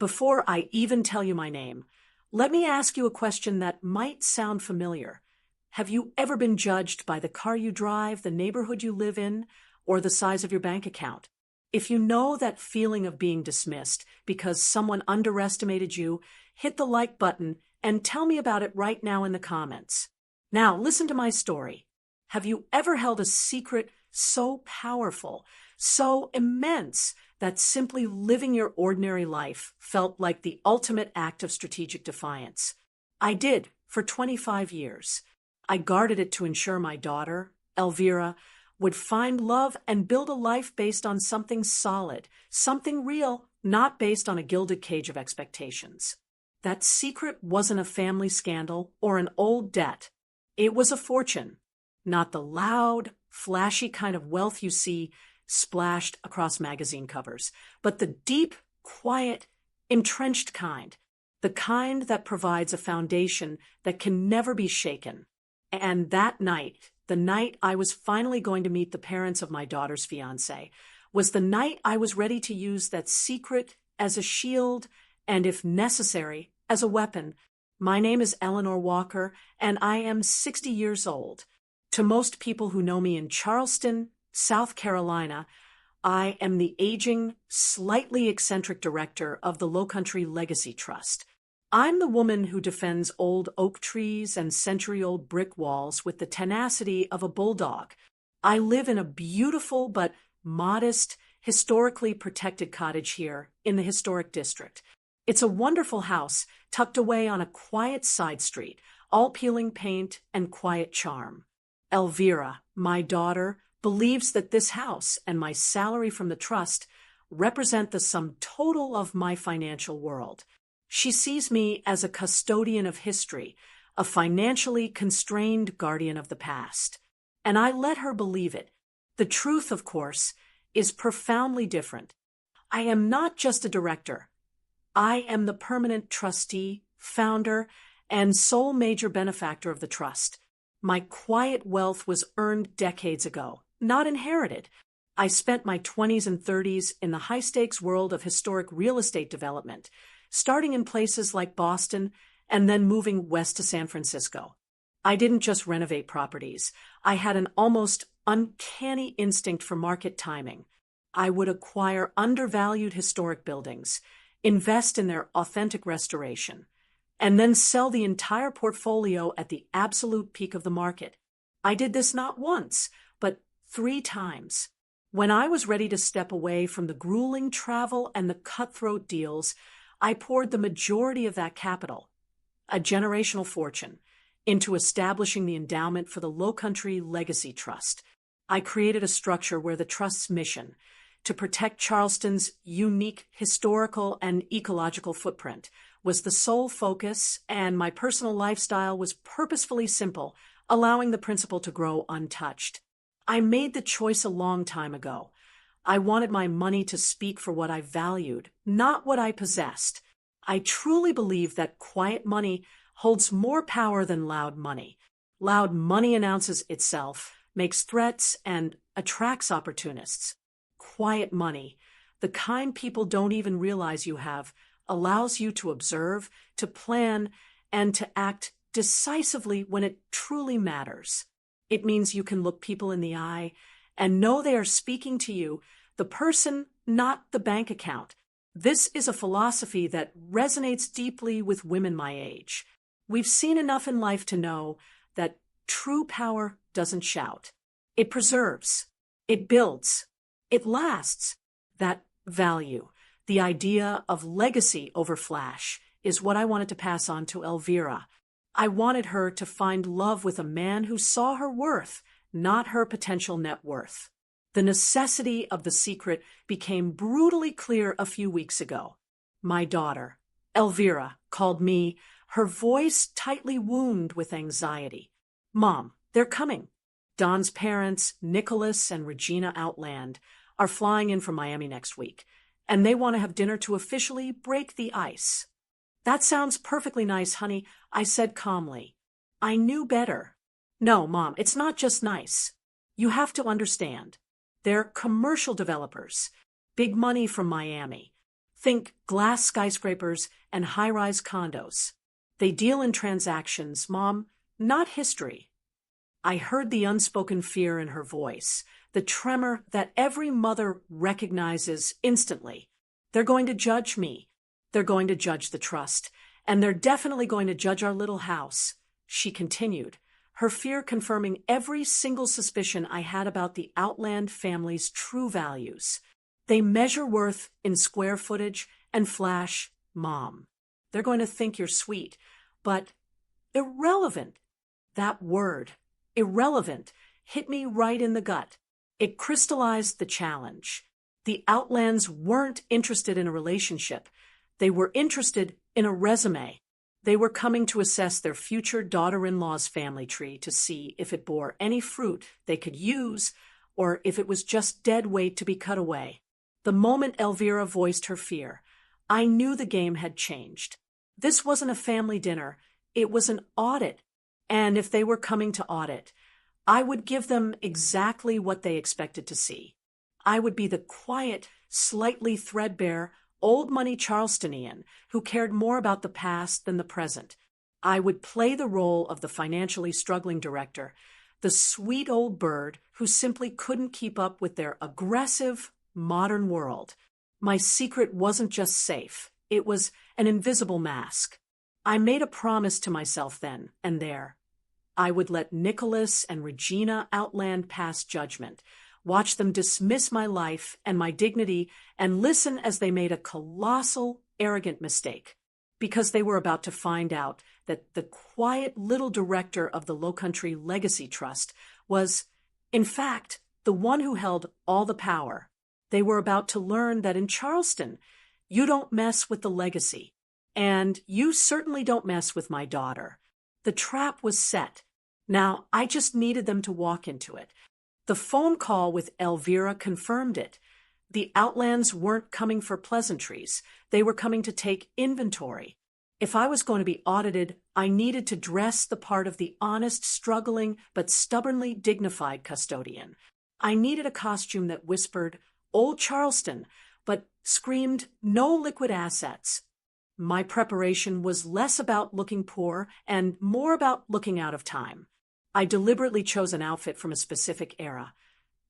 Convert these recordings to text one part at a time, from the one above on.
Before I even tell you my name, let me ask you a question that might sound familiar. Have you ever been judged by the car you drive, the neighborhood you live in, or the size of your bank account? If you know that feeling of being dismissed because someone underestimated you, hit the like button and tell me about it right now in the comments. Now, listen to my story. Have you ever held a secret so powerful, so immense, that simply living your ordinary life felt like the ultimate act of strategic defiance? I did, for 25 years. I guarded it to ensure my daughter, Elvira, would find love and build a life based on something solid, something real, not based on a gilded cage of expectations. That secret wasn't a family scandal or an old debt. It was a fortune, not the loud, flashy kind of wealth you see splashed across magazine covers, but the deep, quiet, entrenched kind, the kind that provides a foundation that can never be shaken. And that night, the night I was finally going to meet the parents of my daughter's fiancé, was the night I was ready to use that secret as a shield and, if necessary, as a weapon. My name is Eleanor Walker, and I am 60 years old. To most people who know me in Charleston, South Carolina, I am the aging, slightly eccentric director of the Lowcountry Legacy Trust. I'm the woman who defends old oak trees and century-old brick walls with the tenacity of a bulldog. I live in a beautiful but modest, historically protected cottage here in the historic district. It's a wonderful house tucked away on a quiet side street, all peeling paint and quiet charm. Elvira, my daughter, believes that this house and my salary from the trust represent the sum total of my financial world. She sees me as a custodian of history, a financially constrained guardian of the past. And I let her believe it. The truth, of course, is profoundly different. I am not just a director. I am the permanent trustee, founder, and sole major benefactor of the trust. My quiet wealth was earned decades ago, not inherited. I spent my 20s and 30s in the high-stakes world of historic real estate development, starting in places like Boston and then moving west to San Francisco. I didn't just renovate properties. I had an almost uncanny instinct for market timing. I would acquire undervalued historic buildings, invest in their authentic restoration, and then sell the entire portfolio at the absolute peak of the market. I did this not once, but 3 times. When I was ready to step away from the grueling travel and the cutthroat deals, I poured the majority of that capital, a generational fortune, into establishing the endowment for the Lowcountry Legacy Trust. I created a structure where the trust's mission, to protect Charleston's unique historical and ecological footprint, was the sole focus, and my personal lifestyle was purposefully simple, allowing the principal to grow untouched. I made the choice a long time ago. I wanted my money to speak for what I valued, not what I possessed. I truly believe that quiet money holds more power than loud money. Loud money announces itself, makes threats, and attracts opportunists. Quiet money, the kind people don't even realize you have, allows you to observe, to plan, and to act decisively when it truly matters. It means you can look people in the eye and know they are speaking to you, the person, not the bank account. This is a philosophy that resonates deeply with women my age. We've seen enough in life to know that true power doesn't shout. It preserves. It builds. It lasts. That value, the idea of legacy over flash, is what I wanted to pass on to Elvira. I wanted her to find love with a man who saw her worth, not her potential net worth. The necessity of the secret became brutally clear a few weeks ago. My daughter, Elvira, called me, her voice tightly wound with anxiety. "Mom, they're coming. Don's parents, Nicolas and Regina Outland, are flying in from Miami next week, and they want to have dinner to officially break the ice." "That sounds perfectly nice, honey," I said calmly. I knew better. "No, Mom, it's not just nice. You have to understand. They're commercial developers, big money from Miami. Think glass skyscrapers and high-rise condos. They deal in transactions, Mom, not history. I heard the unspoken fear in her voice, the tremor that every mother recognizes instantly. They're going to judge me. They're going to judge the trust. And they're definitely going to judge our little house, she continued, her fear confirming every single suspicion I had about the Outland family's true values. They measure worth in square footage and flash, Mom. They're going to think you're sweet, but irrelevant. That word, irrelevant, hit me right in the gut. It crystallized the challenge. The Outlands weren't interested in a relationship. They were interested in a resume. They were coming to assess their future daughter-in-law's family tree to see if it bore any fruit they could use or if it was just dead weight to be cut away. The moment Elvira voiced her fear, I knew the game had changed. This wasn't a family dinner. It was an audit. And if they were coming to audit, I would give them exactly what they expected to see. I would be the quiet, slightly threadbare, old-money Charlestonian who cared more about the past than the present. I would play the role of the financially struggling director, the sweet old bird who simply couldn't keep up with their aggressive, modern world. My secret wasn't just safe. It was an invisible mask. I made a promise to myself then and there. I would let Nicolas and Regina outland past judgment, watch them dismiss my life and my dignity, and listen as they made a colossal, arrogant mistake, because they were about to find out that the quiet little director of the Lowcountry Legacy Trust was, in fact, the one who held all the power. They were about to learn that in Charleston, you don't mess with the legacy, and you certainly don't mess with my daughter. The trap was set. Now, I just needed them to walk into it. The phone call with Elvira confirmed it. The Outlands weren't coming for pleasantries. They were coming to take inventory. If I was going to be audited, I needed to dress the part of the honest, struggling, but stubbornly dignified custodian. I needed a costume that whispered, "Old Charleston," but screamed, "No liquid assets." My preparation was less about looking poor and more about looking out of time. I deliberately chose an outfit from a specific era.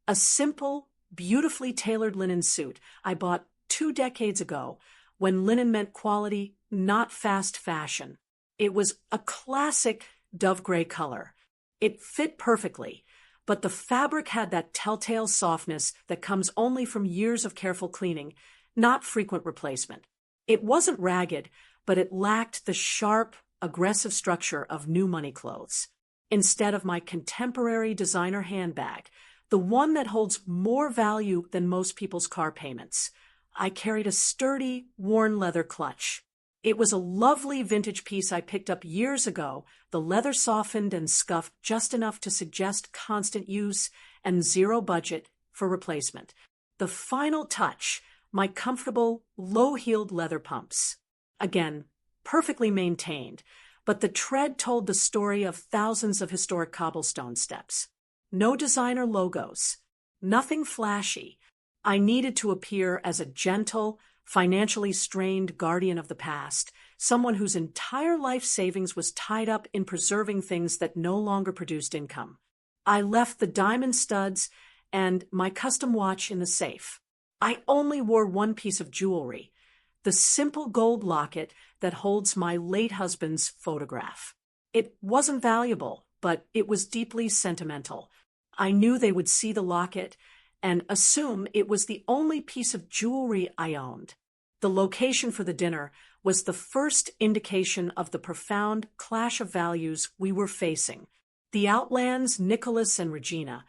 A simple, beautifully tailored linen suit I bought 2 decades ago when linen meant quality, not fast fashion. It was a classic dove gray color. It fit perfectly, but the fabric had that telltale softness that comes only from years of careful cleaning, not frequent replacement. It wasn't ragged, but it lacked the sharp, aggressive structure of new money clothes. Instead of my contemporary designer handbag, the one that holds more value than most people's car payments, I carried a sturdy, worn leather clutch. It was a lovely vintage piece I picked up years ago, the leather softened and scuffed just enough to suggest constant use and zero budget for replacement. The final touch, my comfortable, low-heeled leather pumps. Again, perfectly maintained, but the tread told the story of thousands of historic cobblestone steps. No designer logos, nothing flashy. I needed to appear as a gentle, financially strained guardian of the past, someone whose entire life savings was tied up in preserving things that no longer produced income. I left the diamond studs and my custom watch in the safe. I only wore one piece of jewelry, the simple gold locket that holds my late husband's photograph. It wasn't valuable, but it was deeply sentimental. I knew they would see the locket and assume it was the only piece of jewelry I owned. The location for the dinner was the first indication of the profound clash of values we were facing. The Outlands, Nicolas and Regina,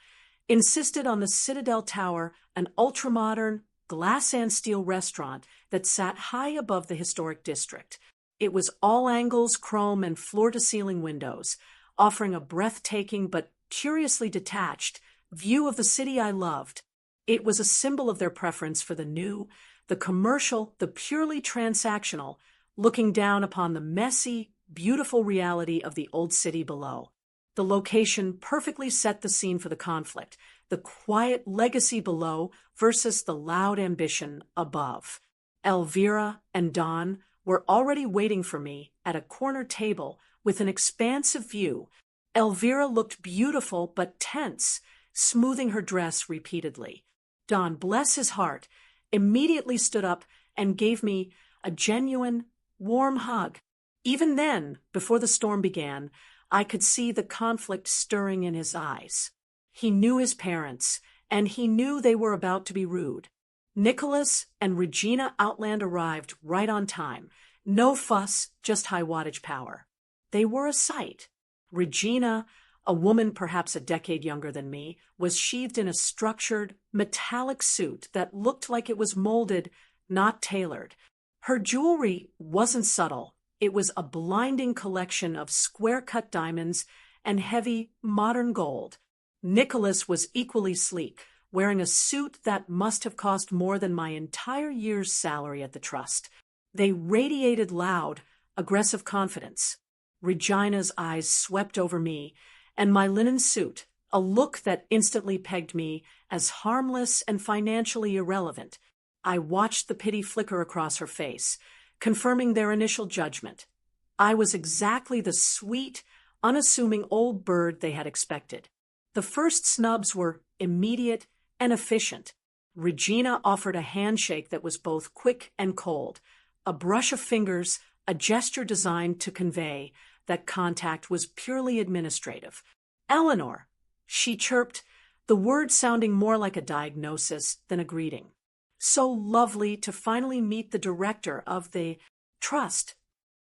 insisted on the Citadel Tower, an ultramodern, glass and steel restaurant that sat high above the historic district. It was all angles, chrome, and floor-to-ceiling windows, offering a breathtaking but curiously detached view of the city I loved. It was a symbol of their preference for the new, the commercial, the purely transactional, looking down upon the messy, beautiful reality of the old city below. The location perfectly set the scene for the conflict, the quiet legacy below versus the loud ambition above. Elvira and Don were already waiting for me at a corner table with an expansive view. Elvira looked beautiful but tense, smoothing her dress repeatedly. Don, bless his heart, immediately stood up and gave me a genuine, warm hug. Even then, before the storm began, I could see the conflict stirring in his eyes. He knew his parents, and he knew they were about to be rude. Nicolas and Regina Outland arrived right on time. No fuss, just high wattage power. They were a sight. Regina, a woman perhaps a decade younger than me, was sheathed in a structured, metallic suit that looked like it was molded, not tailored. Her jewelry wasn't subtle. It was a blinding collection of square-cut diamonds and heavy, modern gold. Nicholas was equally sleek, wearing a suit that must have cost more than my entire year's salary at the trust. They radiated loud, aggressive confidence. Regina's eyes swept over me, and my linen suit, a look that instantly pegged me as harmless and financially irrelevant. I watched the pity flicker across her face, confirming their initial judgment. I was exactly the sweet, unassuming old bird they had expected. The first snubs were immediate and efficient. Regina offered a handshake that was both quick and cold, a brush of fingers, a gesture designed to convey that contact was purely administrative. Eleanor, she chirped, the word sounding more like a diagnosis than a greeting. So lovely to finally meet the director of the trust.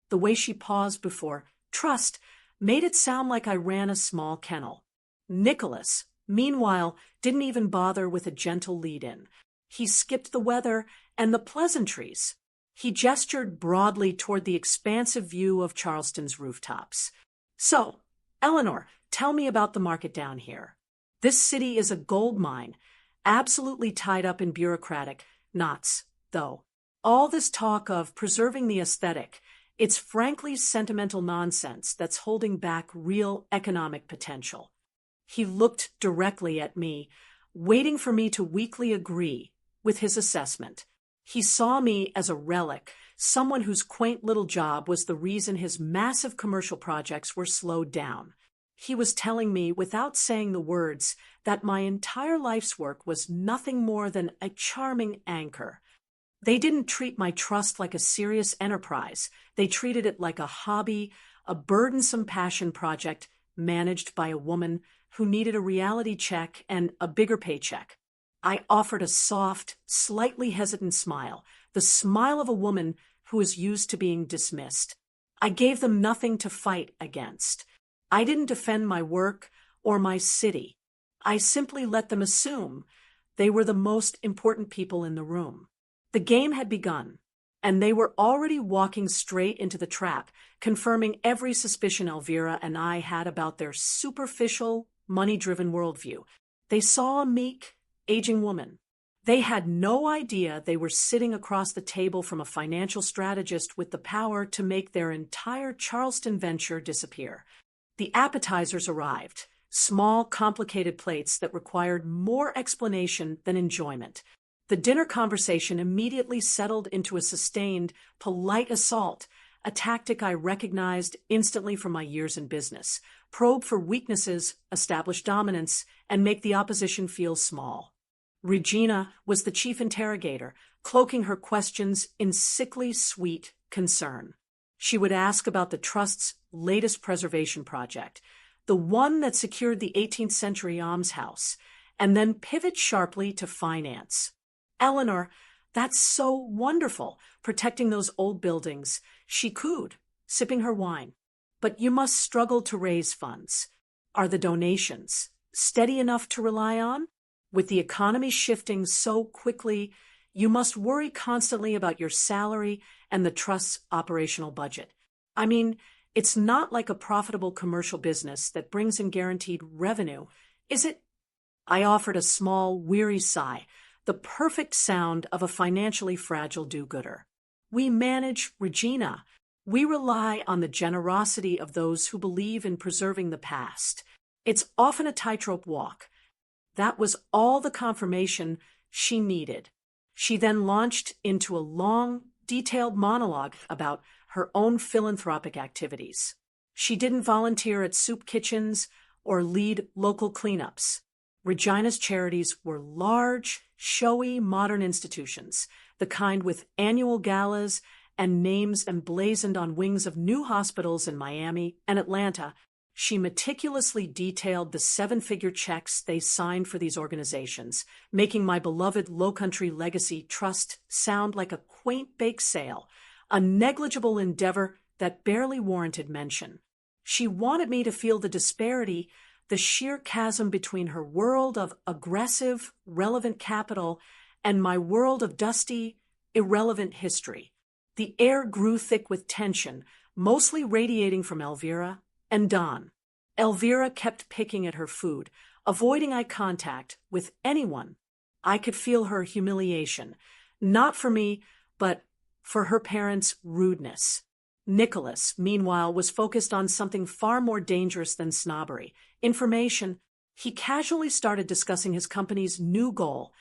The way she paused before trust made it sound like I ran a small kennel. Nicholas, meanwhile, didn't even bother with a gentle lead-in. He skipped the weather and the pleasantries. He gestured broadly toward the expansive view of Charleston's rooftops. So, Eleanor, tell me about the market down here. This city is a gold mine, absolutely tied up in bureaucratic knots, though. All this talk of preserving the aesthetic, it's frankly sentimental nonsense that's holding back real economic potential. He looked directly at me, waiting for me to weakly agree with his assessment. He saw me as a relic, someone whose quaint little job was the reason his massive commercial projects were slowed down. He was telling me, without saying the words, that my entire life's work was nothing more than a charming anchor. They didn't treat my trust like a serious enterprise. They treated it like a hobby, a burdensome passion project managed by a woman who needed a reality check and a bigger paycheck. I offered a soft, slightly hesitant smile, the smile of a woman who is used to being dismissed. I gave them nothing to fight against. I didn't defend my work or my city. I simply let them assume they were the most important people in the room. The game had begun, and they were already walking straight into the trap, confirming every suspicion Elvira and I had about their superficial, money-driven worldview. They saw a meek, aging woman. They had no idea they were sitting across the table from a financial strategist with the power to make their entire Charleston venture disappear. The appetizers arrived, small, complicated plates that required more explanation than enjoyment. The dinner conversation immediately settled into a sustained, polite assault, a tactic I recognized instantly from my years in business. Probe for weaknesses, establish dominance, and make the opposition feel small. Regina was the chief interrogator, cloaking her questions in sickly sweet concern. She would ask about the trust's latest preservation project, the one that secured the 18th century almshouse, and then pivot sharply to finance. Eleanor, that's so wonderful, protecting those old buildings. She cooed, sipping her wine. But you must struggle to raise funds. Are the donations steady enough to rely on? With the economy shifting so quickly, you must worry constantly about your salary and the trust's operational budget. I mean, it's not like a profitable commercial business that brings in guaranteed revenue, is it? I offered a small, weary sigh, the perfect sound of a financially fragile do-gooder. We manage Regina. We rely on the generosity of those who believe in preserving the past. It's often a tightrope walk. That was all the confirmation she needed. She then launched into a long, detailed monologue about her own philanthropic activities. She didn't volunteer at soup kitchens or lead local cleanups. Regina's charities were large, showy, modern institutions, the kind with annual galas and names emblazoned on wings of new hospitals in Miami and Atlanta. She meticulously detailed the seven-figure checks they signed for these organizations, making my beloved Lowcountry Legacy Trust sound like a quaint bake sale, a negligible endeavor that barely warranted mention. She wanted me to feel the disparity, the sheer chasm between her world of aggressive, relevant capital and my world of dusty, irrelevant history. The air grew thick with tension, mostly radiating from Elvira and Don. Elvira kept picking at her food, avoiding eye contact with anyone. I could feel her humiliation, not for me, but for her parents' rudeness. Nicolas, meanwhile, was focused on something far more dangerous than snobbery. Information. He casually started discussing his company's new goal,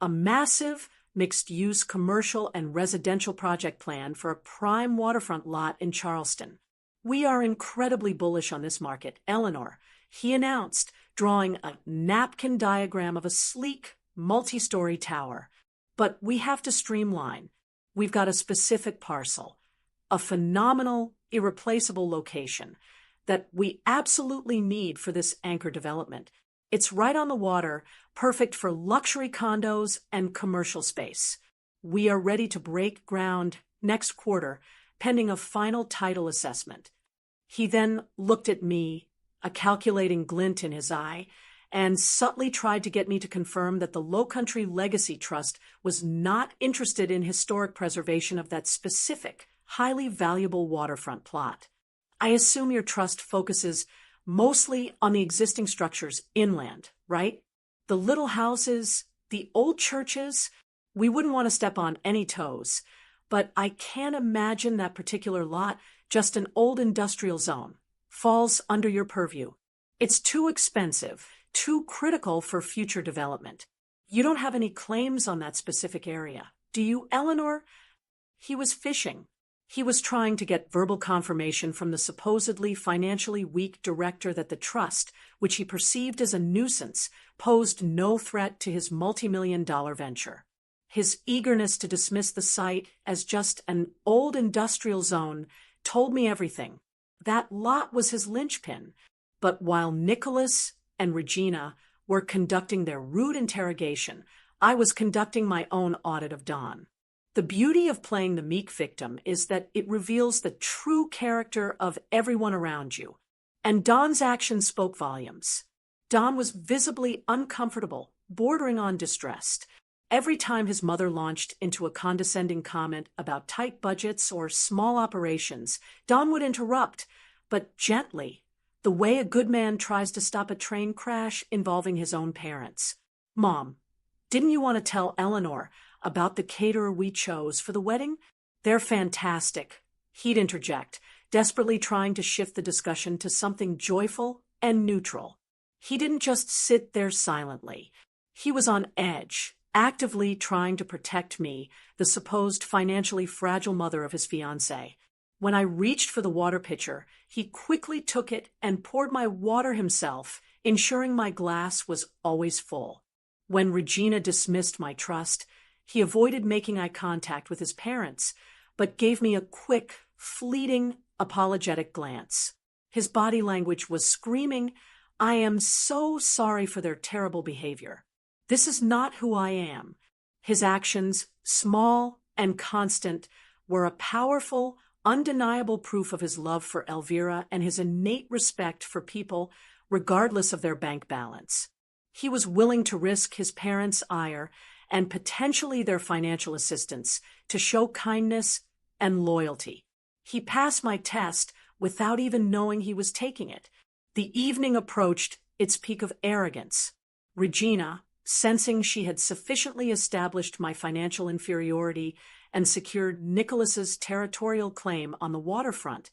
a massive, mixed-use commercial and residential project plan for a prime waterfront lot in Charleston. "We are incredibly bullish on this market, Eleanor," he announced, drawing a napkin diagram of a sleek, multi-story tower. "But we have to streamline. We've got a specific parcel, a phenomenal, irreplaceable location that we absolutely need for this anchor development. It's right on the water, perfect for luxury condos and commercial space. We are ready to break ground next quarter, pending a final title assessment." He then looked at me, a calculating glint in his eye, and subtly tried to get me to confirm that the Lowcountry Legacy Trust was not interested in historic preservation of that specific, highly valuable waterfront plot. "I assume your trust focuses mostly on the existing structures inland, right? The little houses, the old churches. We wouldn't want to step on any toes. But I can't imagine that particular lot, just an old industrial zone, falls under your purview. It's too expensive, too critical for future development. You don't have any claims on that specific area, do you, Eleanor?" He was fishing. He was trying to get verbal confirmation from the supposedly financially weak director that the trust, which he perceived as a nuisance, posed no threat to his multi-million-dollar venture. His eagerness to dismiss the site as just an old industrial zone told me everything. That lot was his linchpin. But while Nicolas and Regina were conducting their rude interrogation, I was conducting my own audit of Don. The beauty of playing the meek victim is that it reveals the true character of everyone around you. And Don's actions spoke volumes. Don was visibly uncomfortable, bordering on distressed. Every time his mother launched into a condescending comment about tight budgets or small operations, Don would interrupt, but gently, the way a good man tries to stop a train crash involving his own parents. "Mom, didn't you want to tell Eleanor about the caterer we chose for the wedding? They're fantastic," he'd interject, desperately trying to shift the discussion to something joyful and neutral. He didn't just sit there silently. He was on edge, actively trying to protect me, the supposed financially fragile mother of his fiancée. When I reached for the water pitcher, he quickly took it and poured my water himself, ensuring my glass was always full. When Regina dismissed my trust, he avoided making eye contact with his parents, but gave me a quick, fleeting, apologetic glance. His body language was screaming, "I am so sorry for their terrible behavior. This is not who I am." His actions, small and constant, were a powerful, undeniable proof of his love for Elvira and his innate respect for people, regardless of their bank balance. He was willing to risk his parents' ire and potentially their financial assistance to show kindness and loyalty. He passed my test without even knowing he was taking it. The evening approached its peak of arrogance. Regina, sensing she had sufficiently established my financial inferiority and secured Nicolas's territorial claim on the waterfront,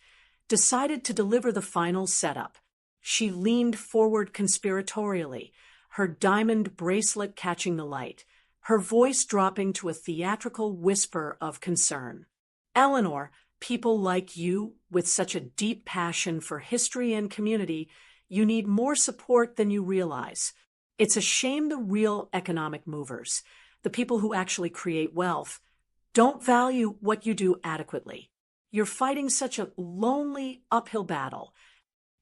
decided to deliver the final setup. She leaned forward conspiratorially, her diamond bracelet catching the light, her voice dropping to a theatrical whisper of concern. Eleanor, people like you, with such a deep passion for history and community, you need more support than you realize. It's a shame the real economic movers, the people who actually create wealth, don't value what you do adequately. You're fighting such a lonely, uphill battle.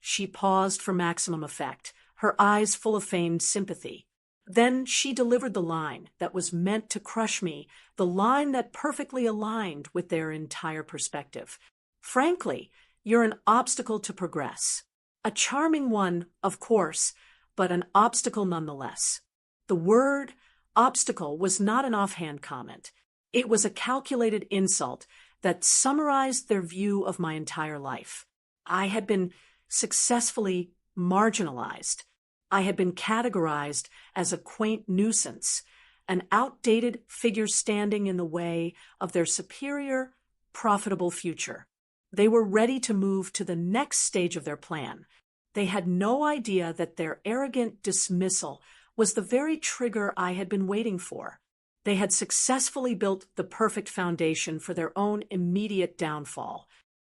She paused for maximum effect, her eyes full of feigned sympathy. Then she delivered the line that was meant to crush me, the line that perfectly aligned with their entire perspective. Frankly, you're an obstacle to progress. A charming one, of course, but an obstacle nonetheless. The word obstacle was not an offhand comment. It was a calculated insult that summarized their view of my entire life. I had been successfully marginalized. I had been categorized as a quaint nuisance, an outdated figure standing in the way of their superior, profitable future. They were ready to move to the next stage of their plan. They had no idea that their arrogant dismissal was the very trigger I had been waiting for. They had successfully built the perfect foundation for their own immediate downfall.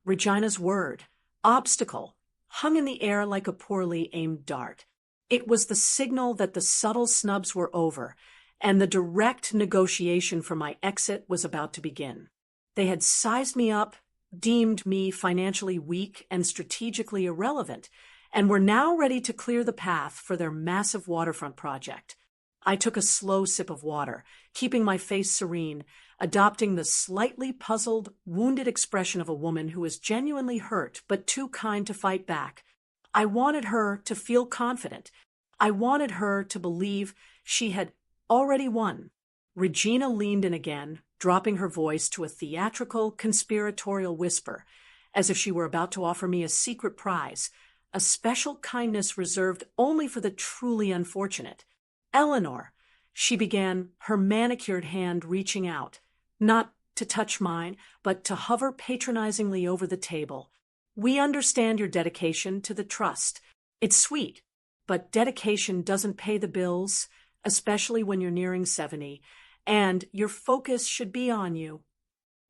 Regina's word, obstacle, hung in the air like a poorly aimed dart. It was the signal that the subtle snubs were over, and the direct negotiation for my exit was about to begin. They had sized me up, deemed me financially weak and strategically irrelevant, and were now ready to clear the path for their massive waterfront project. I took a slow sip of water, keeping my face serene, adopting the slightly puzzled, wounded expression of a woman who is genuinely hurt but too kind to fight back. I wanted her to feel confident. I wanted her to believe she had already won. Regina leaned in again, dropping her voice to a theatrical, conspiratorial whisper, as if she were about to offer me a secret prize, a special kindness reserved only for the truly unfortunate. Eleanor, she began, her manicured hand reaching out, not to touch mine, but to hover patronizingly over the table. We understand your dedication to the trust. It's sweet, but dedication doesn't pay the bills, especially when you're nearing 70, and your focus should be on you.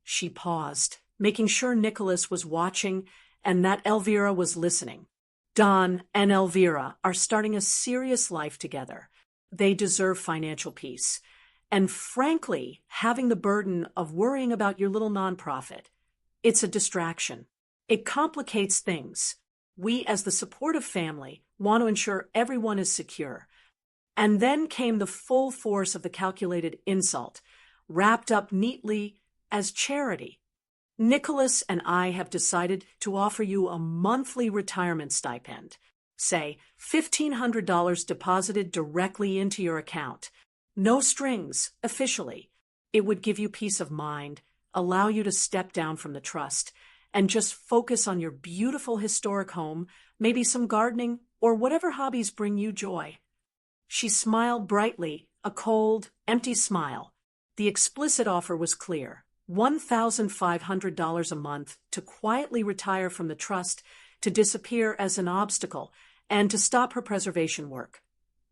She paused, making sure Nicolas was watching and that Elvira was listening. Don and Elvira are starting a serious life together. They deserve financial peace. And frankly, having the burden of worrying about your little nonprofit, it's a distraction. It complicates things. We, as the supportive family, want to ensure everyone is secure. And then came the full force of the calculated insult, wrapped up neatly as charity. Nicolas and I have decided to offer you a monthly retirement stipend. Say, $1,500 deposited directly into your account. No strings, officially. It would give you peace of mind, allow you to step down from the trust, and just focus on your beautiful historic home, maybe some gardening, or whatever hobbies bring you joy. She smiled brightly, a cold, empty smile. The explicit offer was clear. $1,500 a month to quietly retire from the trust, to disappear as an obstacle, and to stop her preservation work,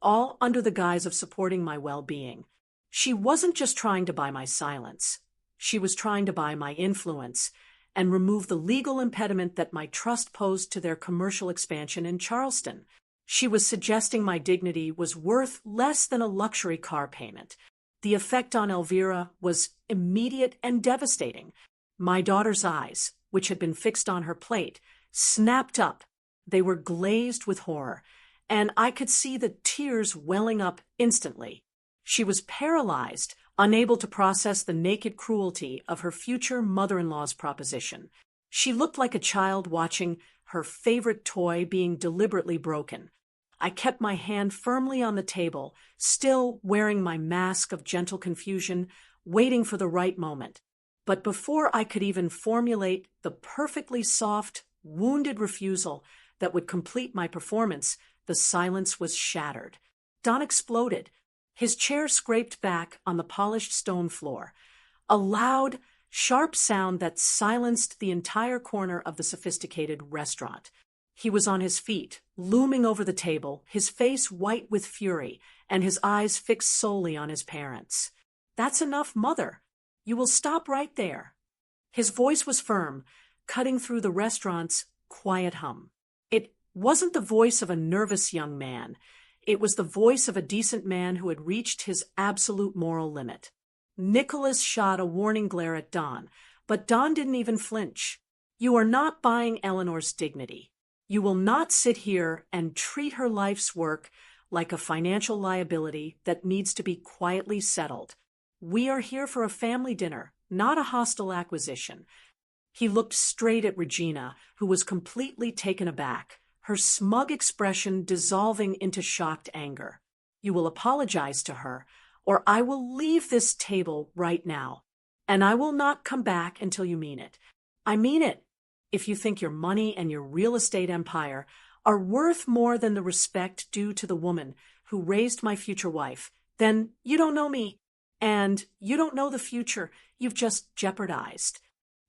all under the guise of supporting my well-being. She wasn't just trying to buy my silence. She was trying to buy my influence and remove the legal impediment that my trust posed to their commercial expansion in Charleston. She was suggesting my dignity was worth less than a luxury car payment. The effect on Elvira was immediate and devastating. My daughter's eyes, which had been fixed on her plate, snapped up. They were glazed with horror, and I could see the tears welling up instantly. She was paralyzed, unable to process the naked cruelty of her future mother-in-law's proposition. She looked like a child watching her favorite toy being deliberately broken. I kept my hand firmly on the table, still wearing my mask of gentle confusion, waiting for the right moment. But before I could even formulate the perfectly soft, wounded refusal that would complete my performance, the silence was shattered. Don exploded. His chair scraped back on the polished stone floor. A loud, sharp sound that silenced the entire corner of the sophisticated restaurant. He was on his feet, looming over the table, his face white with fury, and his eyes fixed solely on his parents. That's enough, mother. You will stop right there. His voice was firm, cutting through the restaurant's quiet hum. It wasn't the voice of a nervous young man. It was the voice of a decent man who had reached his absolute moral limit. Nicholas shot a warning glare at Don, but Don didn't even flinch. You are not buying Eleanor's dignity. You will not sit here and treat her life's work like a financial liability that needs to be quietly settled. We are here for a family dinner, not a hostile acquisition. He looked straight at Regina, who was completely taken aback, her smug expression dissolving into shocked anger. You will apologize to her, or I will leave this table right now, and I will not come back until you mean it. I mean it. If you think your money and your real estate empire are worth more than the respect due to the woman who raised my future wife, then you don't know me, and you don't know the future you've just jeopardized.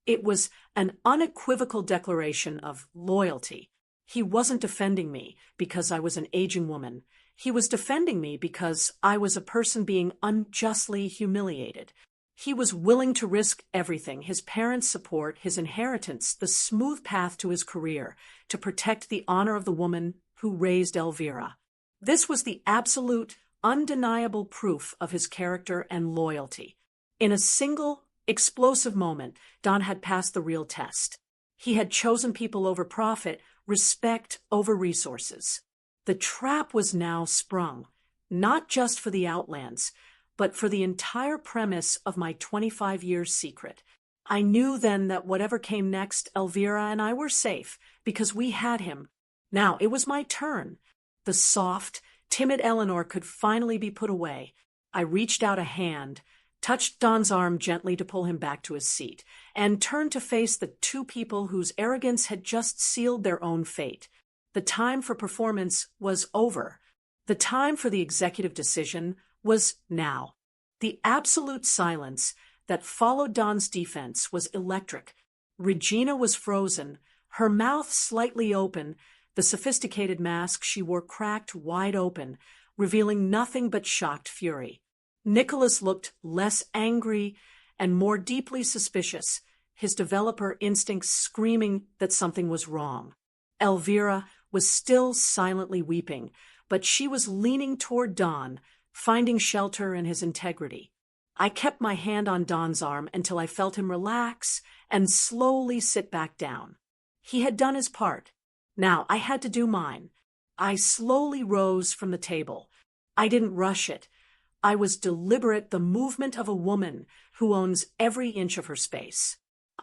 It was an unequivocal declaration of loyalty. He wasn't defending me because I was an aging woman. He was defending me because I was a person being unjustly humiliated. He was willing to risk everything, his parents' support, his inheritance, the smooth path to his career, to protect the honor of the woman who raised Elvira. This was the absolute, undeniable proof of his character and loyalty. In a single, explosive moment, Don had passed the real test. He had chosen people over profit, respect over resources. The trap was now sprung, not just for the Outlands, but for the entire premise of my 25-year secret. I knew then that whatever came next, Elvira and I were safe, because we had him. Now it was my turn. The soft, timid Eleanor could finally be put away. I reached out a hand, touched Don's arm gently to pull him back to his seat, and turned to face the two people whose arrogance had just sealed their own fate. The time for performance was over. The time for the executive decision was now. The absolute silence that followed Don's defense was electric. Regina was frozen, her mouth slightly open, the sophisticated mask she wore cracked wide open, revealing nothing but shocked fury. Nicholas looked less angry and more deeply suspicious, his developer instincts screaming that something was wrong. Elvira was still silently weeping, but she was leaning toward Don, finding shelter in his integrity. I kept my hand on Don's arm until I felt him relax and slowly sit back down. He had done his part. Now I had to do mine. I slowly rose from the table. I didn't rush it. I was deliberate, the movement of a woman who owns every inch of her space.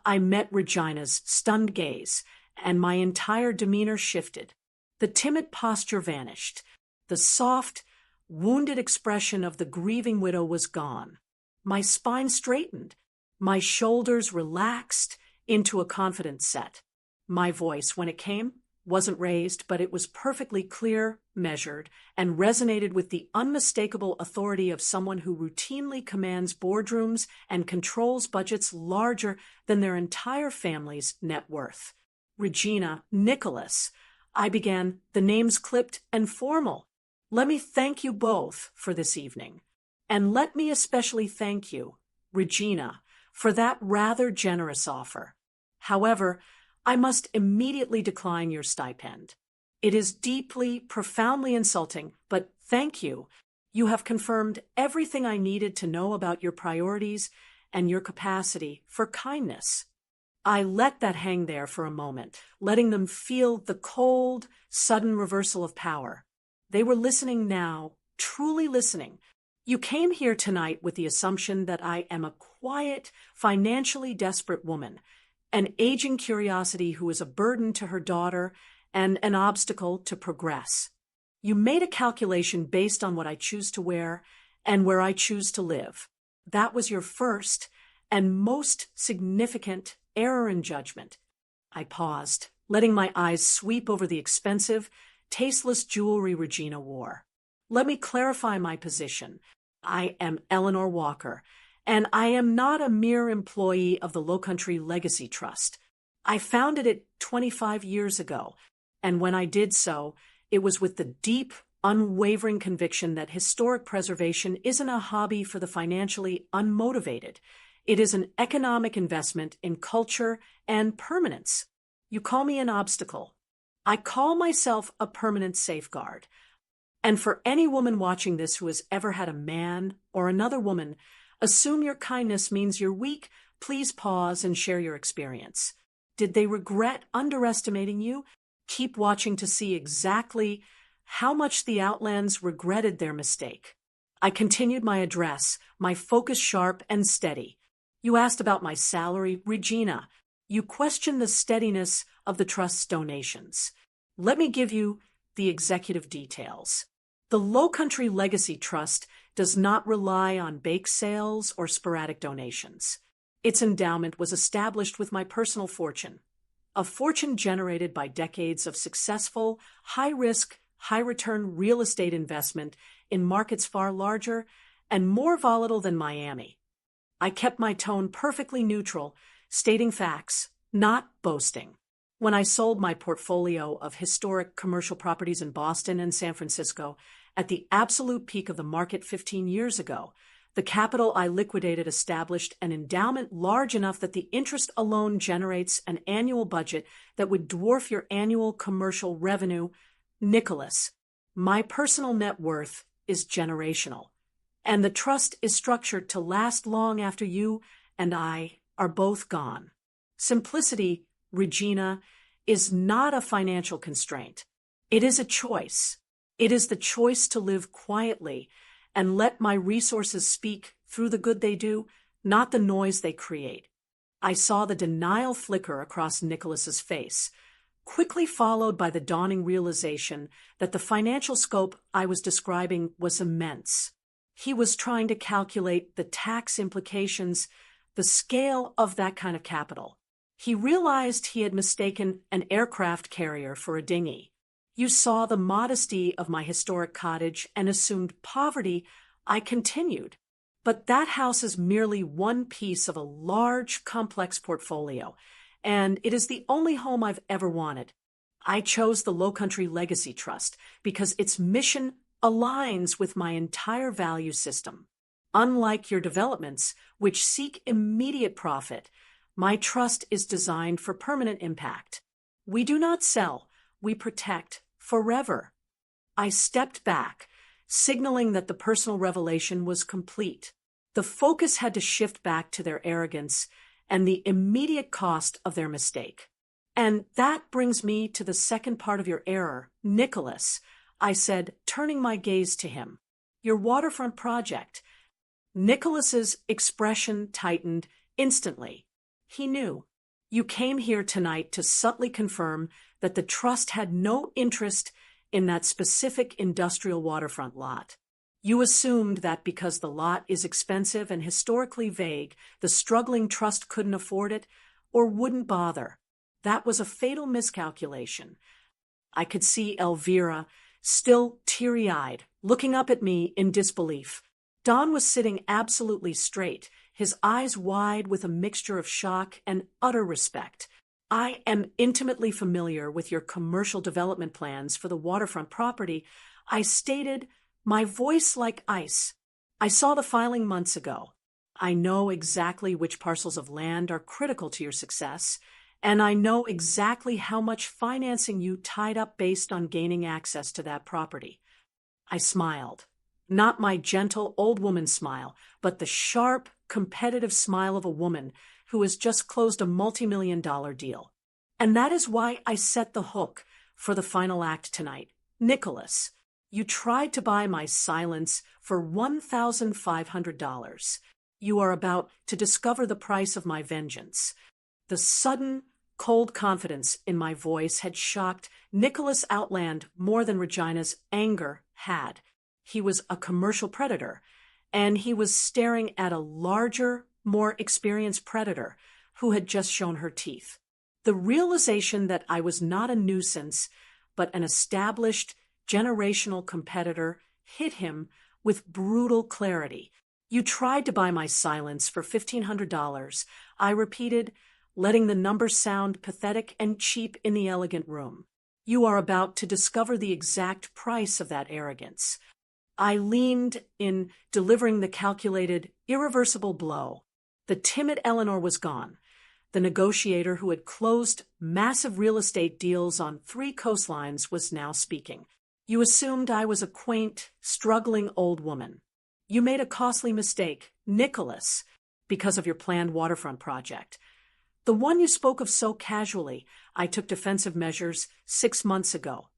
I met Regina's stunned gaze, and my entire demeanor shifted. The timid posture vanished. The soft, wounded expression of the grieving widow was gone. My spine straightened. My shoulders relaxed into a confident set. My voice, when it came, wasn't raised, but it was perfectly clear, measured, and resonated with the unmistakable authority of someone who routinely commands boardrooms and controls budgets larger than their entire family's net worth. Regina, Nicholas, I began, the names clipped and formal. Let me thank you both for this evening. And let me especially thank you, Regina, for that rather generous offer. However, I must immediately decline your stipend. It is deeply, profoundly insulting, but thank you. You have confirmed everything I needed to know about your priorities and your capacity for kindness. I let that hang there for a moment, letting them feel the cold, sudden reversal of power. They were listening now, truly listening. You came here tonight with the assumption that I am a quiet, financially desperate woman, an aging curiosity who is a burden to her daughter and an obstacle to progress. You made a calculation based on what I choose to wear and where I choose to live. That was your first and most significant error in judgment. I paused, letting my eyes sweep over the expensive, tasteless jewelry Regina wore. Let me clarify my position. I am Eleanor Walker, and I am not a mere employee of the Lowcountry Legacy Trust. I founded it 25 years ago, and when I did so, it was with the deep, unwavering conviction that historic preservation isn't a hobby for the financially unmotivated. It is an economic investment in culture and permanence. You call me an obstacle. I call myself a permanent safeguard. And for any woman watching this who has ever had a man or another woman assume your kindness means you're weak, please pause and share your experience. Did they regret underestimating you? Keep watching to see exactly how much the Outlands regretted their mistake. I continued my address, my focus sharp and steady. You asked about my salary, Regina. You questioned the steadiness of the trust's donations. Let me give you the executive details. The Lowcountry Legacy Trust does not rely on bake sales or sporadic donations. Its endowment was established with my personal fortune, a fortune generated by decades of successful, high-risk, high-return real estate investment in markets far larger and more volatile than Miami. I kept my tone perfectly neutral, stating facts, not boasting. When I sold my portfolio of historic commercial properties in Boston and San Francisco at the absolute peak of the market 15 years ago, the capital I liquidated established an endowment large enough that the interest alone generates an annual budget that would dwarf your annual commercial revenue. Nicolas, my personal net worth is generational, and the trust is structured to last long after you and I are both gone. Simplicity, Regina, is not a financial constraint. It is a choice. It is the choice to live quietly and let my resources speak through the good they do, not the noise they create. I saw the denial flicker across Nicholas's face, quickly followed by the dawning realization that the financial scope I was describing was immense. He was trying to calculate the tax implications, the scale of that kind of capital. He realized he had mistaken an aircraft carrier for a dinghy. You saw the modesty of my historic cottage and assumed poverty. I continued. But that house is merely one piece of a large, complex portfolio, and it is the only home I've ever wanted. I chose the Lowcountry Legacy Trust because its mission aligns with my entire value system. Unlike your developments, which seek immediate profit, my trust is designed for permanent impact. We do not sell, we protect forever. I stepped back, signaling that the personal revelation was complete. The focus had to shift back to their arrogance and the immediate cost of their mistake. And that brings me to the second part of your error, Nicholas, I said, turning my gaze to him. Your waterfront project. Nicholas's expression tightened instantly. He knew. You came here tonight to subtly confirm that the trust had no interest in that specific industrial waterfront lot. You assumed that because the lot is expensive and historically vague, the struggling trust couldn't afford it or wouldn't bother. That was a fatal miscalculation. I could see Elvira, still teary-eyed, looking up at me in disbelief. Don was sitting absolutely straight, his eyes wide with a mixture of shock and utter respect. I am intimately familiar with your commercial development plans for the waterfront property, I stated, my voice like ice. I saw the filing months ago. I know exactly which parcels of land are critical to your success, and I know exactly how much financing you tied up based on gaining access to that property. I smiled. Not my gentle old woman smile, but the sharp, competitive smile of a woman who has just closed a multi-million-dollar deal. And that is why I set the hook for the final act tonight. Nicholas, you tried to buy my silence for $1,500. You are about to discover the price of my vengeance. The sudden, cold confidence in my voice had shocked Nicholas Outland more than Regina's anger had. He was a commercial predator, and he was staring at a larger, more experienced predator who had just shown her teeth. The realization that I was not a nuisance, but an established, generational competitor hit him with brutal clarity. You tried to buy my silence for $1,500, I repeated, letting the number sound pathetic and cheap in the elegant room. You are about to discover the exact price of that arrogance. I leaned in, delivering the calculated, irreversible blow. The timid Eleanor was gone. The negotiator who had closed massive real estate deals on 3 coastlines was now speaking. You assumed I was a quaint, struggling old woman. You made a costly mistake, Nicholas, because of your planned waterfront project. The one you spoke of so casually. I took defensive measures 6 months ago.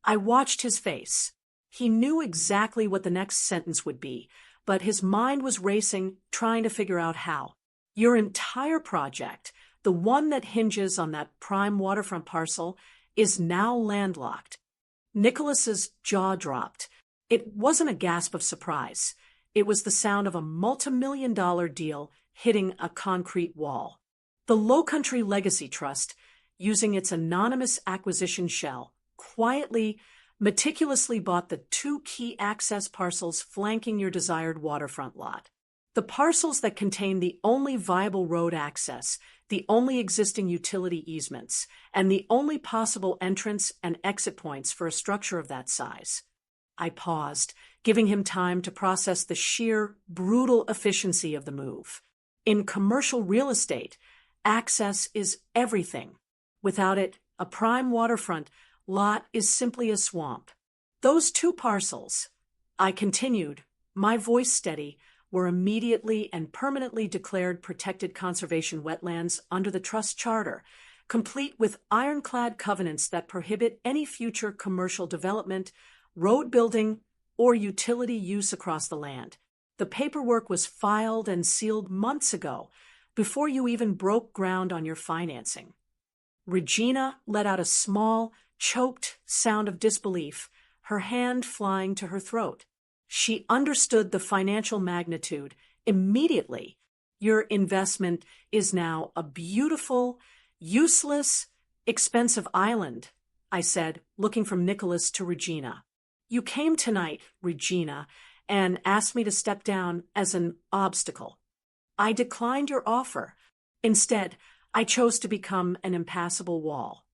I watched his face. He knew exactly what the next sentence would be, but his mind was racing, trying to figure out how. Your entire project, the one that hinges on that prime waterfront parcel, is now landlocked. Nicholas's jaw dropped. It wasn't a gasp of surprise. It was the sound of a multimillion-dollar deal hitting a concrete wall. The Lowcountry Legacy Trust, using its anonymous acquisition shell, quietly, meticulously bought the 2 key access parcels flanking your desired waterfront lot. The parcels that contain the only viable road access, the only existing utility easements, and the only possible entrance and exit points for a structure of that size. I paused, giving him time to process the sheer, brutal efficiency of the move. In commercial real estate, access is everything. Without it, a prime waterfront lot is simply a swamp. Those 2 parcels, I continued, my voice steady, were immediately and permanently declared protected conservation wetlands under the Trust Charter, complete with ironclad covenants that prohibit any future commercial development, road building, or utility use across the land. The paperwork was filed and sealed months ago, before you even broke ground on your financing. Regina let out a small, choked sound of disbelief, her hand flying to her throat. She understood the financial magnitude immediately. Your investment is now a beautiful, useless, expensive island, I said, looking from Nicholas to Regina. You came tonight, Regina, and asked me to step down as an obstacle. I declined your offer. Instead, I chose to become an impassable wall.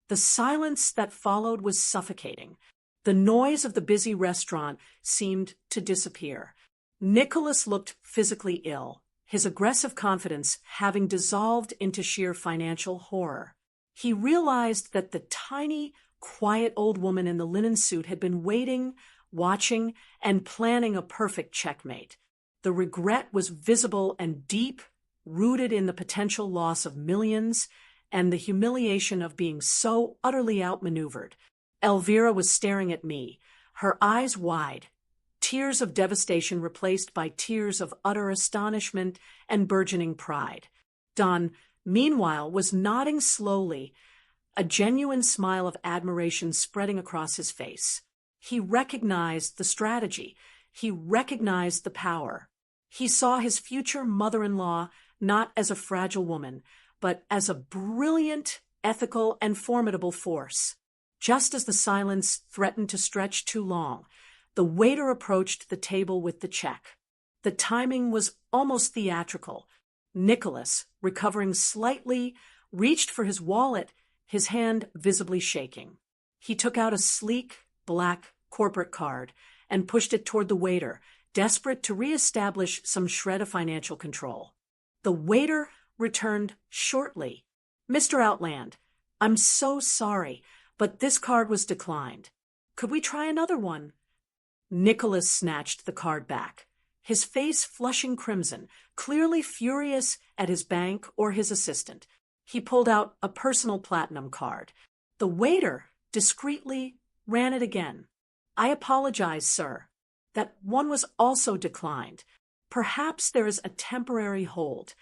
The silence that followed was suffocating. The noise of the busy restaurant seemed to disappear. Nicholas looked physically ill, his aggressive confidence having dissolved into sheer financial horror. He realized that the tiny, quiet old woman in the linen suit had been waiting, watching, and planning a perfect checkmate. The regret was visible and deep, rooted in the potential loss of millions and the humiliation of being so utterly outmaneuvered. Elvira was staring at me, her eyes wide, tears of devastation replaced by tears of utter astonishment and burgeoning pride. Don, meanwhile, was nodding slowly, a genuine smile of admiration spreading across his face. He recognized the strategy. He recognized the power. He saw his future mother-in-law not as a fragile woman, but as a brilliant, ethical, and formidable force. Just as the silence threatened to stretch too long, the waiter approached the table with the check. The timing was almost theatrical. Nicholas, recovering slightly, reached for his wallet, his hand visibly shaking. He took out a sleek, black corporate card and pushed it toward the waiter, desperate to reestablish some shred of financial control. The waiter returned shortly. "Mr. Outland, I'm so sorry, but this card was declined. Could we try another one?" Nicholas snatched the card back, his face flushing crimson, clearly furious at his bank or his assistant. He pulled out a personal platinum card. The waiter discreetly ran it again. "I apologize, sir. That one was also declined. Perhaps there is a temporary hold."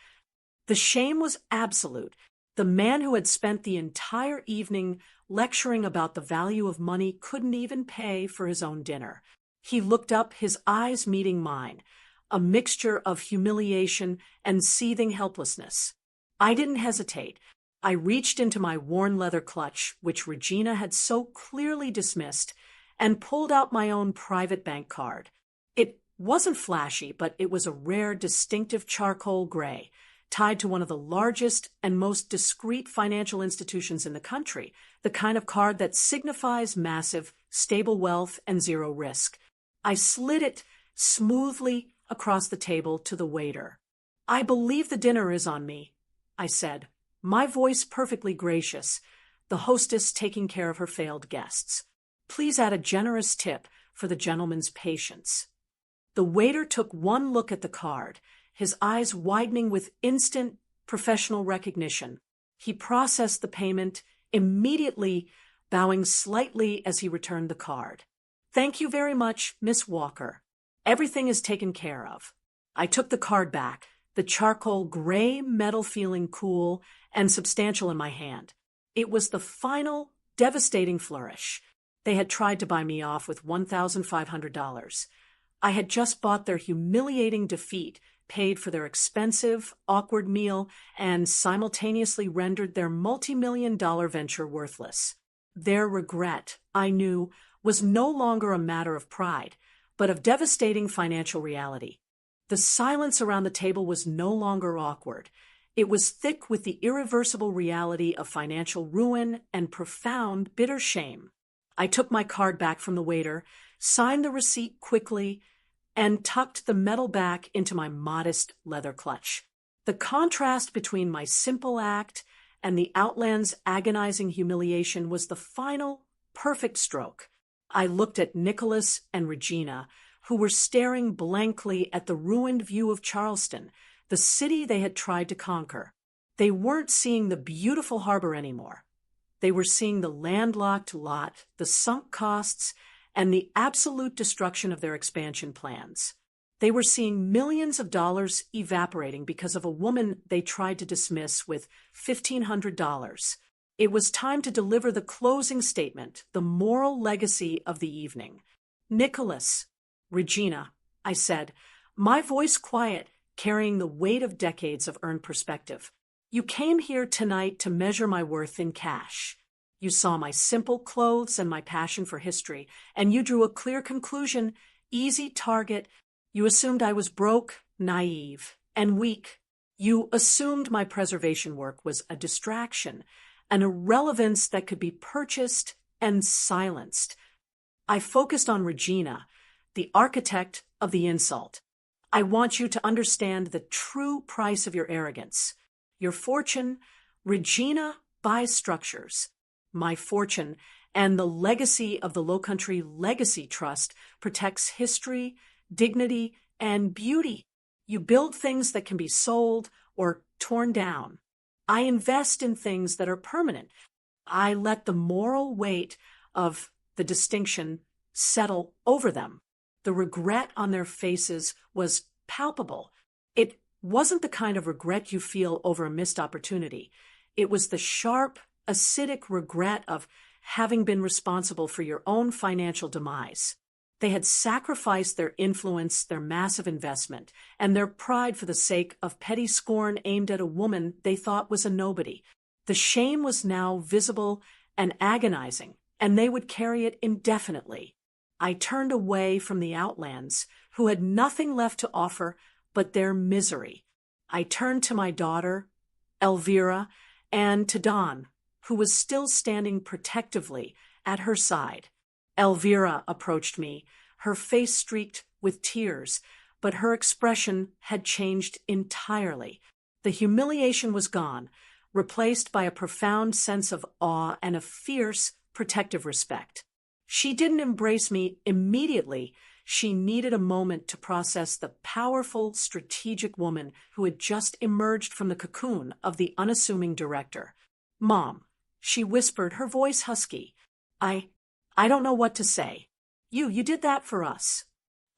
The shame was absolute. The man who had spent the entire evening lecturing about the value of money couldn't even pay for his own dinner. He looked up, his eyes meeting mine, a mixture of humiliation and seething helplessness. I didn't hesitate. I reached into my worn leather clutch, which Regina had so clearly dismissed, and pulled out my own private bank card. It wasn't flashy, but it was a rare, distinctive charcoal gray, tied to one of the largest and most discreet financial institutions in the country, the kind of card that signifies massive, stable wealth and zero risk. I slid it smoothly across the table to the waiter. "I believe the dinner is on me," I said, my voice perfectly gracious, the hostess taking care of her failed guests. "Please add a generous tip for the gentleman's patience." The waiter took one look at the card, his eyes widening with instant professional recognition. He processed the payment, immediately bowing slightly as he returned the card. "Thank you very much, Miss Walker. Everything is taken care of." I took the card back, the charcoal gray metal feeling cool and substantial in my hand. It was the final, devastating flourish. They had tried to buy me off with $1,500. I had just bought their humiliating defeat, paid for their expensive, awkward meal, and simultaneously rendered their multi-million-dollar venture worthless. Their regret, I knew, was no longer a matter of pride, but of devastating financial reality. The silence around the table was no longer awkward. It was thick with the irreversible reality of financial ruin and profound, bitter shame. I took my card back from the waiter, signed the receipt quickly, and tucked the metal back into my modest leather clutch. The contrast between my simple act and the Outland's agonizing humiliation was the final, perfect stroke. I looked at Nicolas and Regina, who were staring blankly at the ruined view of Charleston, the city they had tried to conquer. They weren't seeing the beautiful harbor anymore. They were seeing the landlocked lot, the sunk costs, and the absolute destruction of their expansion plans. They were seeing millions of dollars evaporating because of a woman they tried to dismiss with $1,500. It was time to deliver the closing statement, the moral legacy of the evening. "Nicolas, Regina," I said, my voice quiet, carrying the weight of decades of earned perspective. "You came here tonight to measure my worth in cash. You saw my simple clothes and my passion for history, and you drew a clear conclusion, easy target. You assumed I was broke, naive, and weak. You assumed my preservation work was a distraction, an irrelevance that could be purchased and silenced. I focused on Regina, the architect of the insult. I want you to understand the true price of your arrogance. Your fortune, Regina buys structures. My fortune and the legacy of the Lowcountry Legacy Trust protects history, dignity, and beauty. You build things that can be sold or torn down. I invest in things that are permanent. I let the moral weight of the distinction settle over them. The regret on their faces was palpable. It wasn't the kind of regret you feel over a missed opportunity. It was the sharp, acidic regret of having been responsible for your own financial demise. They had sacrificed their influence, their massive investment, and their pride for the sake of petty scorn aimed at a woman they thought was a nobody. The shame was now visible and agonizing, and they would carry it indefinitely. I turned away from the Outlands, who had nothing left to offer but their misery. I turned to my daughter, Elvira, and to Don, who was still standing protectively at her side. Elvira approached me, her face streaked with tears, but her expression had changed entirely. The humiliation was gone, replaced by a profound sense of awe and a fierce, protective respect. She didn't embrace me immediately. She needed a moment to process the powerful, strategic woman who had just emerged from the cocoon of the unassuming director. "Mom," she whispered, her voice husky. I don't know what to say. You did that for us."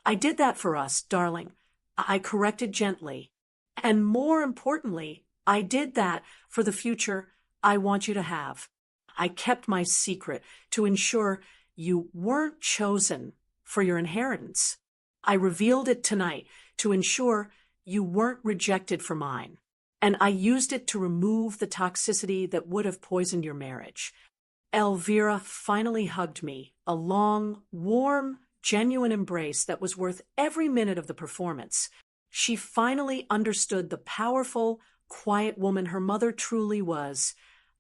"I did that for us, darling," I corrected gently. "And more importantly, I did that for the future I want you to have. I kept my secret to ensure you weren't chosen for your inheritance. I revealed it tonight to ensure you weren't rejected for mine. And I used it to remove the toxicity that would have poisoned your marriage." Elvira finally hugged me, a long, warm, genuine embrace that was worth every minute of the performance. She finally understood the powerful, quiet woman her mother truly was,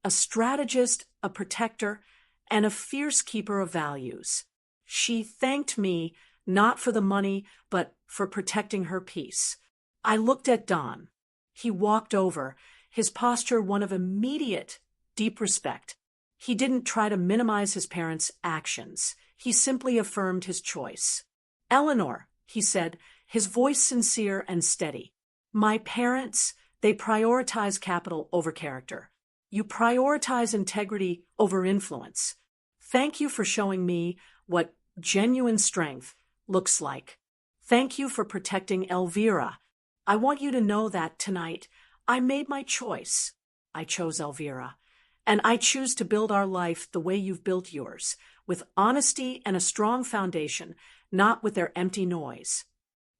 a strategist, a protector, and a fierce keeper of values. She thanked me not for the money, but for protecting her peace. I looked at Don. He walked over, his posture one of immediate, deep respect. He didn't try to minimize his parents' actions. He simply affirmed his choice. "Eleanor," he said, his voice sincere and steady. "My parents, they prioritize capital over character. You prioritize integrity over influence. Thank you for showing me what genuine strength looks like. Thank you for protecting Elvira. I want you to know that tonight I made my choice. I chose Elvira. And I choose to build our life the way you've built yours, with honesty and a strong foundation, not with their empty noise."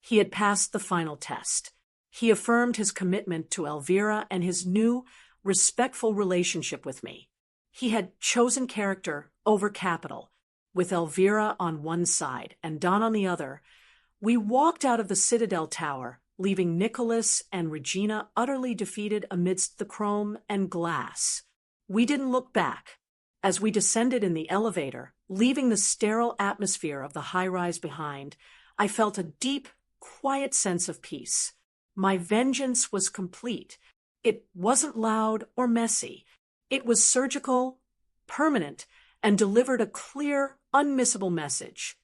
He had passed the final test. He affirmed his commitment to Elvira and his new, respectful relationship with me. He had chosen character over capital, with Elvira on one side and Don on the other. We walked out of the Citadel Tower, leaving Nicolas and Regina utterly defeated amidst the chrome and glass. We didn't look back. As we descended in the elevator, leaving the sterile atmosphere of the high-rise behind, I felt a deep, quiet sense of peace. My vengeance was complete. It wasn't loud or messy. It was surgical, permanent, and delivered a clear, unmissable message.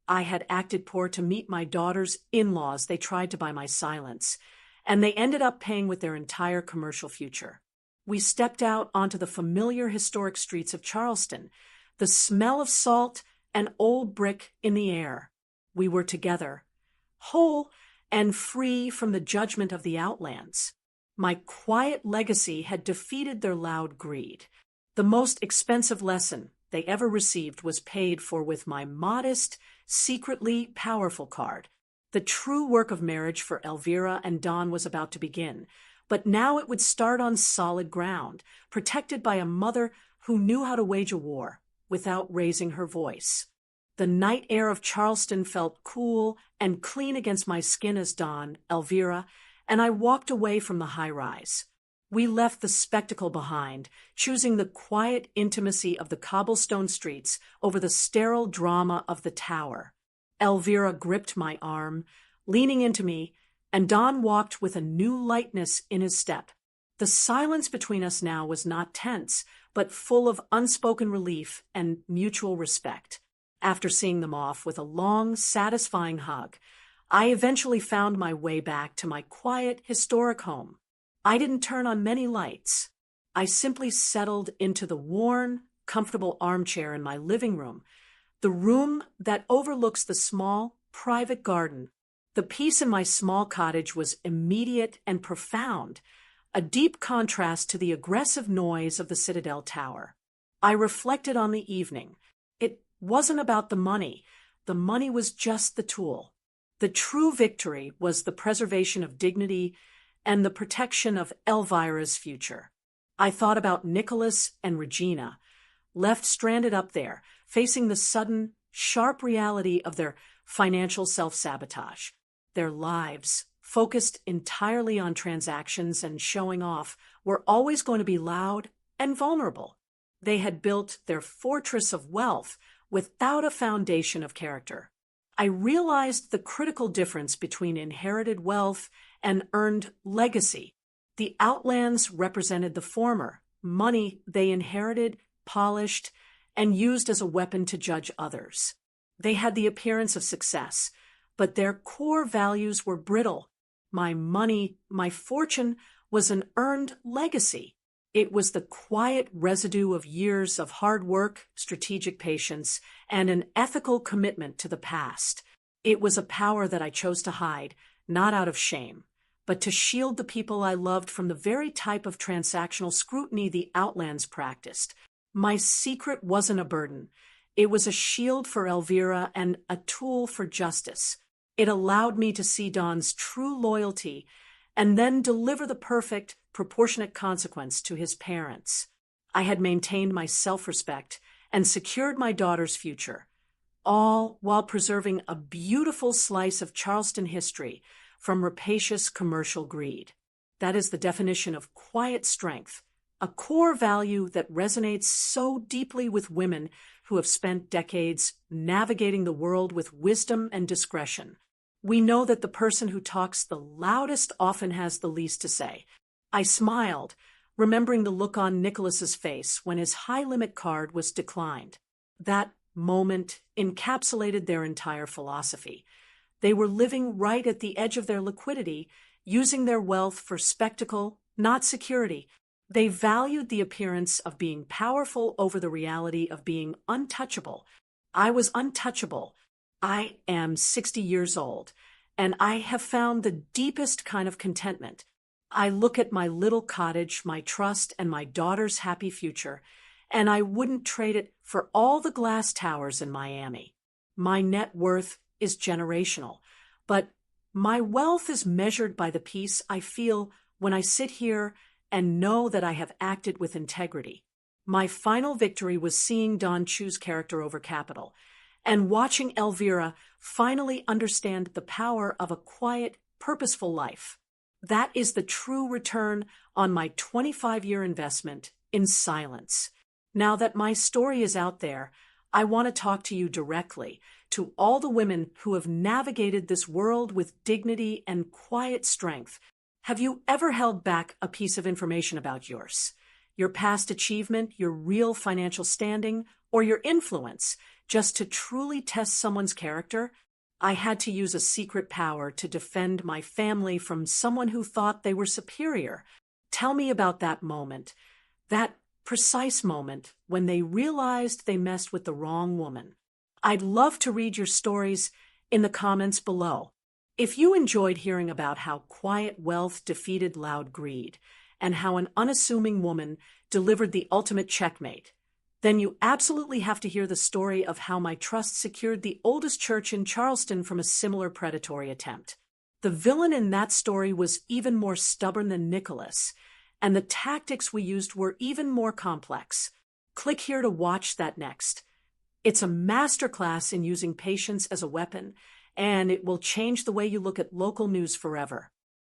I had acted poor to meet my daughter's in-laws. They tried to buy my silence, and they ended up paying with their entire commercial future. We stepped out onto the familiar historic streets of Charleston, the smell of salt and old brick in the air. We were together, whole and free from the judgment of the outlands. My quiet legacy had defeated their loud greed. The most expensive lesson they ever received was paid for with my modest, secretly powerful card. The true work of marriage for Elvira and Don was about to begin, but now it would start on solid ground, protected by a mother who knew how to wage a war without raising her voice. The night air of Charleston felt cool and clean against my skin as Don, Elvira, and I walked away from the high-rise. We left the spectacle behind, choosing the quiet intimacy of the cobblestone streets over the sterile drama of the tower. Elvira gripped my arm, leaning into me, and Don walked with a new lightness in his step. The silence between us now was not tense, but full of unspoken relief and mutual respect. After seeing them off with a long, satisfying hug, I eventually found my way back to my quiet, historic home. I didn't turn on many lights. I simply settled into the worn, comfortable armchair in my living room, the room that overlooks the small, private garden. The peace in my small cottage was immediate and profound, a deep contrast to the aggressive noise of the Citadel Tower. I reflected on the evening. It wasn't about the money. The money was just the tool. The true victory was the preservation of dignity and the protection of Elvira's future. I thought about Nicolas and Regina, left stranded up there, facing the sudden, sharp reality of their financial self-sabotage. Their lives, focused entirely on transactions and showing off, were always going to be loud and vulnerable. They had built their fortress of wealth without a foundation of character. I realized the critical difference between inherited wealth and earned legacy. The outlands represented the former, money they inherited, polished, and used as a weapon to judge others. They had the appearance of success, but their core values were brittle. My money, my fortune, was an earned legacy. It was the quiet residue of years of hard work, strategic patience, and an ethical commitment to the past. It was a power that I chose to hide, not out of shame, but to shield the people I loved from the very type of transactional scrutiny the outlands practiced. My secret wasn't a burden. It was a shield for Elvira and a tool for justice. It allowed me to see Don's true loyalty and then deliver the perfect, proportionate consequence to his parents. I had maintained my self-respect and secured my daughter's future, all while preserving a beautiful slice of Charleston history from rapacious commercial greed. That is the definition of quiet strength, a core value that resonates so deeply with women who have spent decades navigating the world with wisdom and discretion. We know that the person who talks the loudest often has the least to say. I smiled, remembering the look on Nicholas's face when his high-limit card was declined. That moment encapsulated their entire philosophy. They were living right at the edge of their liquidity, using their wealth for spectacle, not security. They valued the appearance of being powerful over the reality of being untouchable. I was untouchable. I am 60 years old, and I have found the deepest kind of contentment. I look at my little cottage, my trust, and my daughter's happy future, and I wouldn't trade it for all the glass towers in Miami. My net worth is generational, but my wealth is measured by the peace I feel when I sit here and know that I have acted with integrity. My final victory was seeing Don choose character over capital, and watching Elvira finally understand the power of a quiet, purposeful life. That is the true return on my 25-year investment in silence. Now that my story is out there, I want to talk to you directly, to all the women who have navigated this world with dignity and quiet strength. Have you ever held back a piece of information about yours? Your past achievement, your real financial standing, or your influence, just to truly test someone's character? I had to use a secret power to defend my family from someone who thought they were superior. Tell me about that moment, that precise moment when they realized they messed with the wrong woman. I'd love to read your stories in the comments below. If you enjoyed hearing about how quiet wealth defeated loud greed and how an unassuming woman delivered the ultimate checkmate, then you absolutely have to hear the story of how my trust secured the oldest church in Charleston from a similar predatory attempt. The villain in that story was even more stubborn than Nicholas, and the tactics we used were even more complex. Click here to watch that next. It's a masterclass in using patience as a weapon, and it will change the way you look at local news forever.